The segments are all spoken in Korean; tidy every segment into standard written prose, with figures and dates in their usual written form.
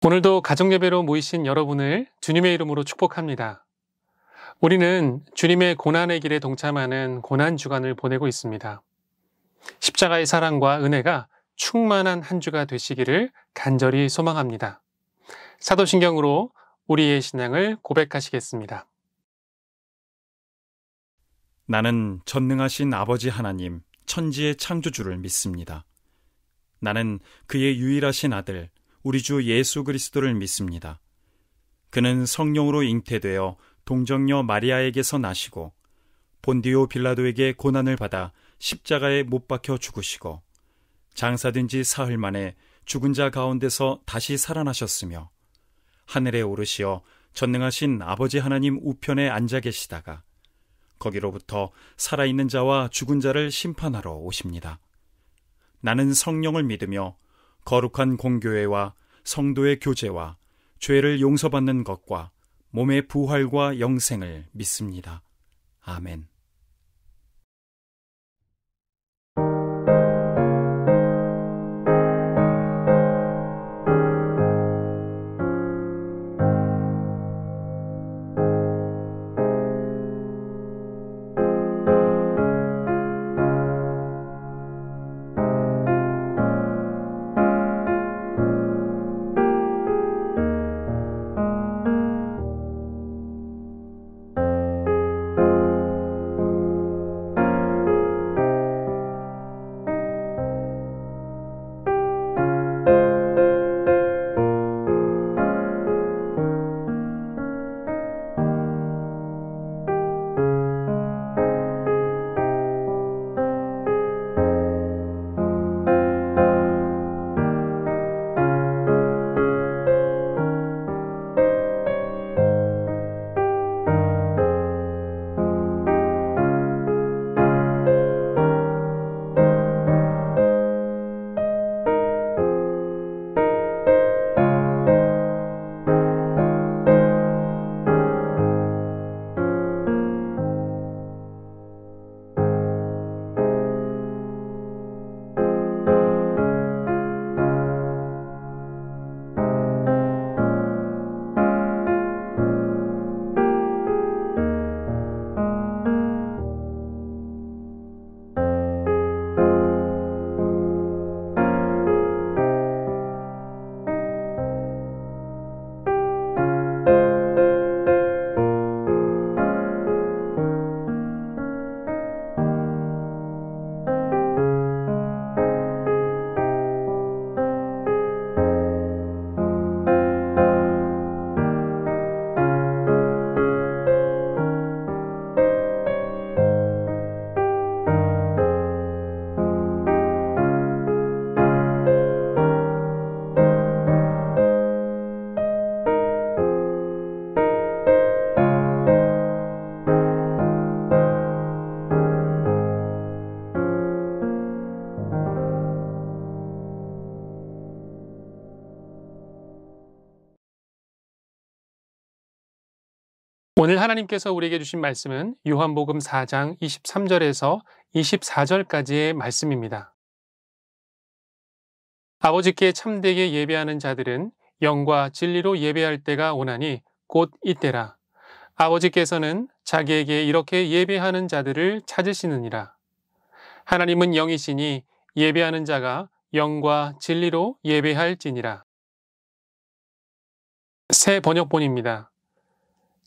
오늘도 가정예배로 모이신 여러분을 주님의 이름으로 축복합니다. 우리는 주님의 고난의 길에 동참하는 고난주간을 보내고 있습니다. 십자가의 사랑과 은혜가 충만한 한 주가 되시기를 간절히 소망합니다. 사도신경으로 우리의 신앙을 고백하시겠습니다. 나는 전능하신 아버지 하나님, 천지의 창조주를 믿습니다. 나는 그의 유일하신 아들, 우리 주 예수 그리스도를 믿습니다. 그는 성령으로 잉태되어 동정녀 마리아에게서 나시고 본디오 빌라도에게 고난을 받아 십자가에 못 박혀 죽으시고 장사된 지 사흘 만에 죽은 자 가운데서 다시 살아나셨으며 하늘에 오르시어 전능하신 아버지 하나님 우편에 앉아 계시다가 거기로부터 살아있는 자와 죽은 자를 심판하러 오십니다. 나는 성령을 믿으며 거룩한 공교회와 성도의 교제와 죄를 용서받는 것과 몸의 부활과 영생을 믿습니다. 아멘. 오늘 하나님께서 우리에게 주신 말씀은 요한복음 4장 23절에서 24절까지의 말씀입니다. 아버지께 참되게 예배하는 자들은 영과 진리로 예배할 때가 오나니 곧 이때라. 아버지께서는 자기에게 이렇게 예배하는 자들을 찾으시느니라. 하나님은 영이시니 예배하는 자가 영과 진리로 예배할지니라. 새 번역본입니다.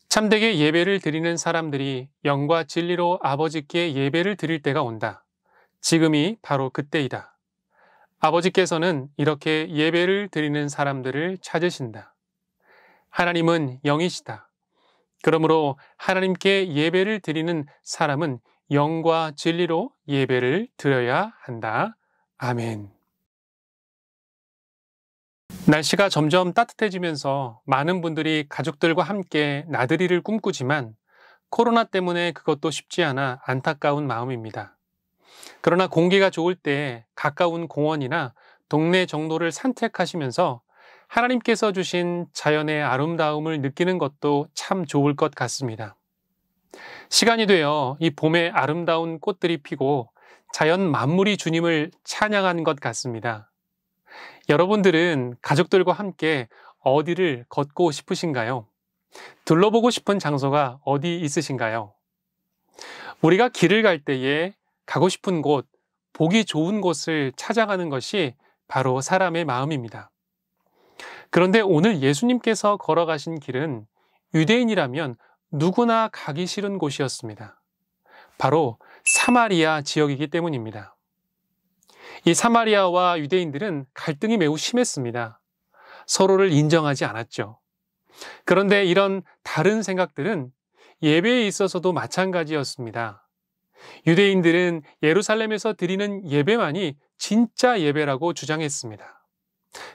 참되게 예배를 드리는 사람들이 영과 진리로 아버지께 예배를 드릴 때가 온다. 지금이 바로 그때이다. 아버지께서는 이렇게 예배를 드리는 사람들을 찾으신다. 하나님은 영이시다. 그러므로 하나님께 예배를 드리는 사람은 영과 진리로 예배를 드려야 한다. 아멘. 날씨가 점점 따뜻해지면서 많은 분들이 가족들과 함께 나들이를 꿈꾸지만 코로나 때문에 그것도 쉽지 않아 안타까운 마음입니다. 그러나 공기가 좋을 때 가까운 공원이나 동네 정도를 산책하시면서 하나님께서 주신 자연의 아름다움을 느끼는 것도 참 좋을 것 같습니다. 시간이 되어 이 봄의 아름다운 꽃들이 피고 자연 만물이 주님을 찬양한 것 같습니다. 여러분들은 가족들과 함께 어디를 걷고 싶으신가요? 둘러보고 싶은 장소가 어디 있으신가요? 우리가 길을 갈 때에 가고 싶은 곳, 보기 좋은 곳을 찾아가는 것이 바로 사람의 마음입니다. 그런데 오늘 예수님께서 걸어가신 길은 유대인이라면 누구나 가기 싫은 곳이었습니다. 바로 사마리아 지역이기 때문입니다. 이 사마리아와 유대인들은 갈등이 매우 심했습니다. 서로를 인정하지 않았죠. 그런데 이런 다른 생각들은 예배에 있어서도 마찬가지였습니다. 유대인들은 예루살렘에서 드리는 예배만이 진짜 예배라고 주장했습니다.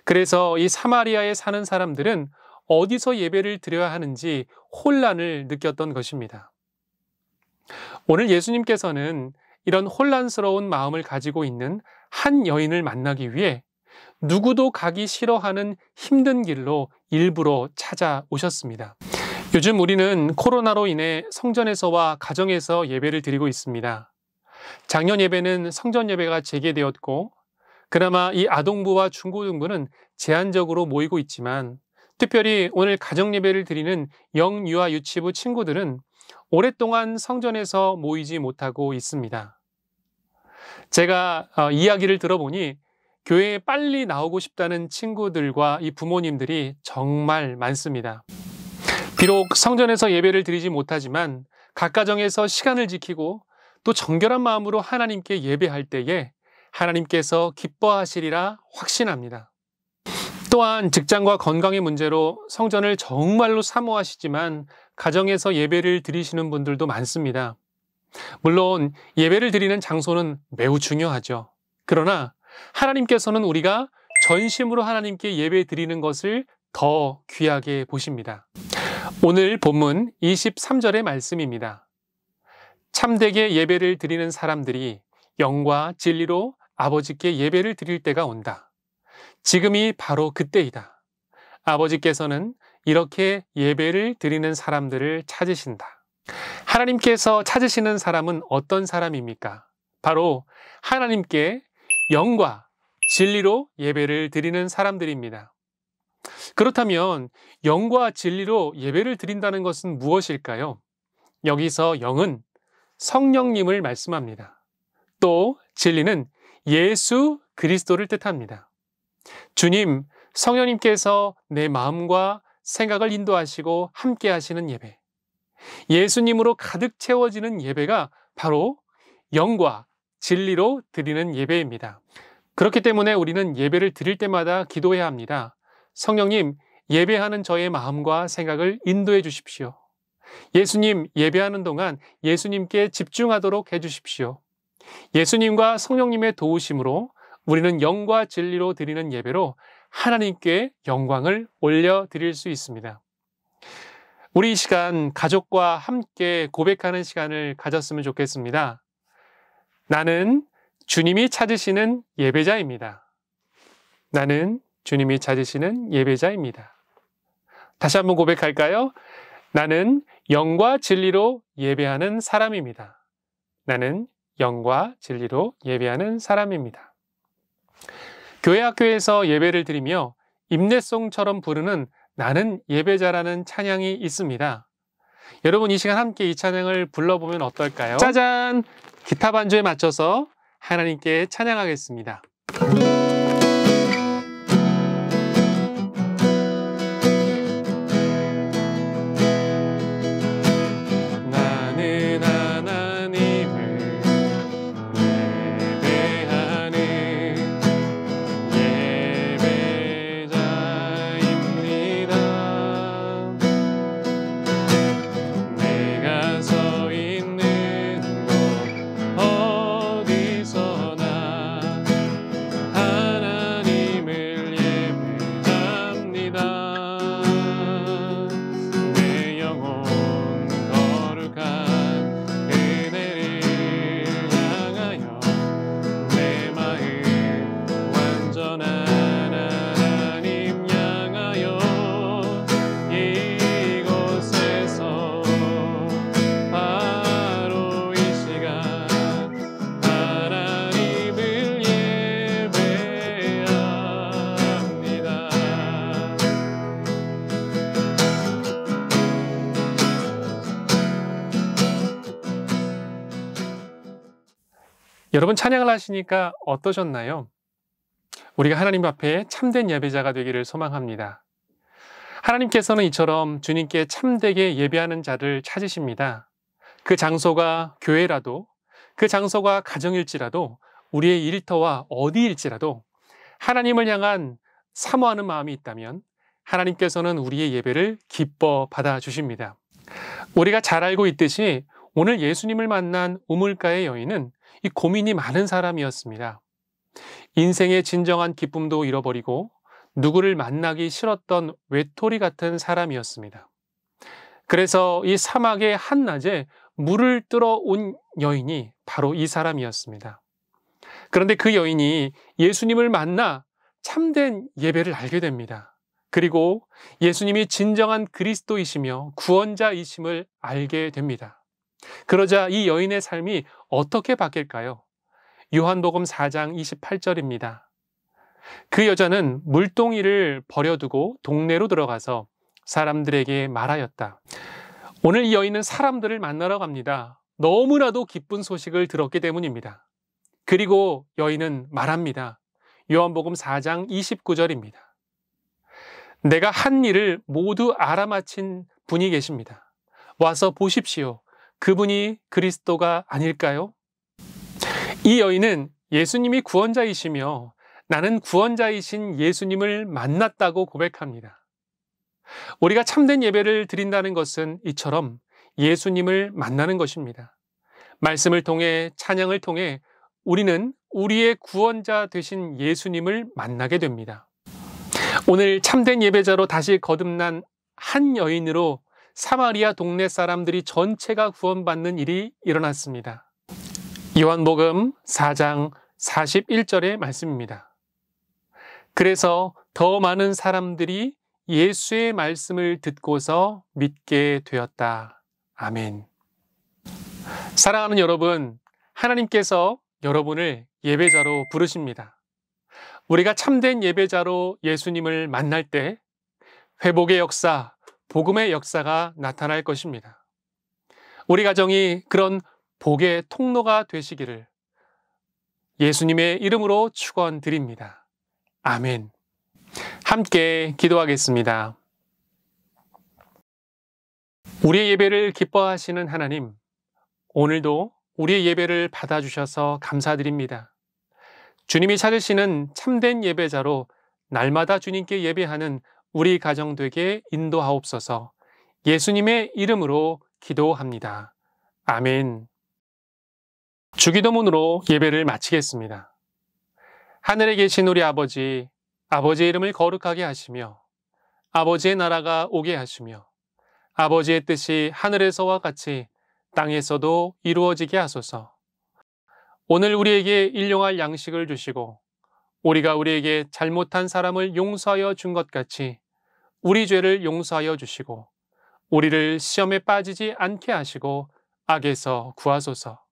그래서 이 사마리아에 사는 사람들은 어디서 예배를 드려야 하는지 혼란을 느꼈던 것입니다. 오늘 예수님께서는 이런 혼란스러운 마음을 가지고 있는 한 여인을 만나기 위해 누구도 가기 싫어하는 힘든 길로 일부러 찾아오셨습니다. 요즘 우리는 코로나로 인해 성전에서와 가정에서 예배를 드리고 있습니다. 작년 예배는 성전 예배가 재개되었고, 그나마 이 아동부와 중고등부는 제한적으로 모이고 있지만, 특별히 오늘 가정 예배를 드리는 영유아 유치부 친구들은 오랫동안 성전에서 모이지 못하고 있습니다. 제가 이야기를 들어보니 교회에 빨리 나오고 싶다는 친구들과 이 부모님들이 정말 많습니다. 비록 성전에서 예배를 드리지 못하지만 각 가정에서 시간을 지키고 또 정결한 마음으로 하나님께 예배할 때에 하나님께서 기뻐하시리라 확신합니다. 또한 직장과 건강의 문제로 성전을 정말로 사모하시지만 가정에서 예배를 드리시는 분들도 많습니다. 물론 예배를 드리는 장소는 매우 중요하죠. 그러나 하나님께서는 우리가 전심으로 하나님께 예배 드리는 것을 더 귀하게 보십니다. 오늘 본문 23절의 말씀입니다. 참되게 예배를 드리는 사람들이 영과 진리로 아버지께 예배를 드릴 때가 온다. 지금이 바로 그때이다. 아버지께서는 이렇게 예배를 드리는 사람들을 찾으신다. 하나님께서 찾으시는 사람은 어떤 사람입니까? 바로 하나님께 영과 진리로 예배를 드리는 사람들입니다. 그렇다면 영과 진리로 예배를 드린다는 것은 무엇일까요? 여기서 영은 성령님을 말씀합니다. 또 진리는 예수 그리스도를 뜻합니다. 주님, 성령님께서 내 마음과 생각을 인도하시고 함께 하시는 예배. 예수님으로 가득 채워지는 예배가 바로 영과 진리로 드리는 예배입니다. 그렇기 때문에 우리는 예배를 드릴 때마다 기도해야 합니다. 성령님, 예배하는 저의 마음과 생각을 인도해 주십시오. 예수님, 예배하는 동안 예수님께 집중하도록 해 주십시오. 예수님과 성령님의 도우심으로 우리는 영과 진리로 드리는 예배로 하나님께 영광을 올려드릴 수 있습니다. 우리 이 시간 가족과 함께 고백하는 시간을 가졌으면 좋겠습니다. 나는 주님이 찾으시는 예배자입니다. 나는 주님이 찾으시는 예배자입니다. 다시 한번 고백할까요? 나는 영과 진리로 예배하는 사람입니다. 나는 영과 진리로 예배하는 사람입니다. 교회 학교에서 예배를 드리며 임내송처럼 부르는 나는 예배자라는 찬양이 있습니다. 여러분 이 시간 함께 이 찬양을 불러보면 어떨까요? 짜잔! 기타 반주에 맞춰서 하나님께 찬양하겠습니다. 여러분 찬양을 하시니까 어떠셨나요? 우리가 하나님 앞에 참된 예배자가 되기를 소망합니다. 하나님께서는 이처럼 주님께 참되게 예배하는 자를 찾으십니다. 그 장소가 교회라도, 그 장소가 가정일지라도, 우리의 일터와 어디일지라도 하나님을 향한 사모하는 마음이 있다면 하나님께서는 우리의 예배를 기뻐 받아주십니다. 우리가 잘 알고 있듯이 오늘 예수님을 만난 우물가의 여인은 이 고민이 많은 사람이었습니다. 인생의 진정한 기쁨도 잃어버리고 누구를 만나기 싫었던 외톨이 같은 사람이었습니다. 그래서 이 사막의 한낮에 물을 뜨러 온 여인이 바로 이 사람이었습니다. 그런데 그 여인이 예수님을 만나 참된 예배를 알게 됩니다. 그리고 예수님이 진정한 그리스도이시며 구원자이심을 알게 됩니다. 그러자 이 여인의 삶이 어떻게 바뀔까요? 요한복음 4장 28절입니다. 그 여자는 물동이를 버려두고 동네로 들어가서 사람들에게 말하였다. 오늘 이 여인은 사람들을 만나러 갑니다. 너무나도 기쁜 소식을 들었기 때문입니다. 그리고 여인은 말합니다. 요한복음 4장 29절입니다. 내가 한 일을 모두 알아맞힌 분이 계십니다. 와서 보십시오. 그분이 그리스도가 아닐까요? 이 여인은 예수님이 구원자이시며 나는 구원자이신 예수님을 만났다고 고백합니다. 우리가 참된 예배를 드린다는 것은 이처럼 예수님을 만나는 것입니다. 말씀을 통해 찬양을 통해 우리는 우리의 구원자 되신 예수님을 만나게 됩니다. 오늘 참된 예배자로 다시 거듭난 한 여인으로 사마리아 동네 사람들이 전체가 구원받는 일이 일어났습니다. 요한복음 4장 41절의 말씀입니다. 그래서 더 많은 사람들이 예수의 말씀을 듣고서 믿게 되었다. 아멘. 사랑하는 여러분, 하나님께서 여러분을 예배자로 부르십니다. 우리가 참된 예배자로 예수님을 만날 때 회복의 역사, 복음의 역사가 나타날 것입니다. 우리 가정이 그런 복의 통로가 되시기를 예수님의 이름으로 축원드립니다. 아멘. 함께 기도하겠습니다. 우리의 예배를 기뻐하시는 하나님, 오늘도 우리의 예배를 받아주셔서 감사드립니다. 주님이 찾으시는 참된 예배자로 날마다 주님께 예배하는 우리 가정 되게 인도하옵소서. 예수님의 이름으로 기도합니다. 아멘. 주기도문으로 예배를 마치겠습니다. 하늘에 계신 우리 아버지, 아버지의 이름을 거룩하게 하시며 아버지의 나라가 오게 하시며 아버지의 뜻이 하늘에서와 같이 땅에서도 이루어지게 하소서. 오늘 우리에게 일용할 양식을 주시고 우리가 우리에게 잘못한 사람을 용서하여 준 것 같이 우리 죄를 용서하여 주시고 우리를 시험에 빠지지 않게 하시고 악에서 구하소서.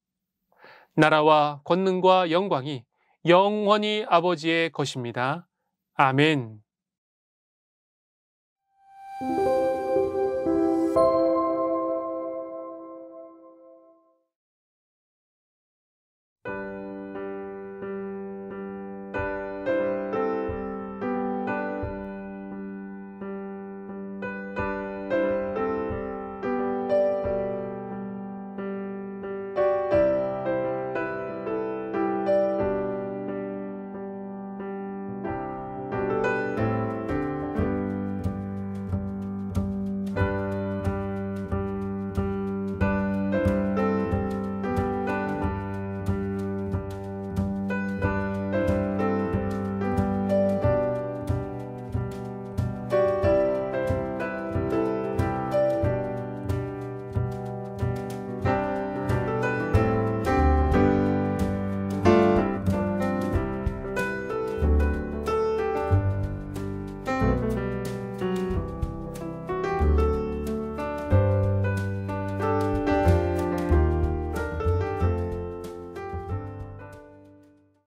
나라와 권능과 영광이 영원히 아버지의 것입니다. 아멘.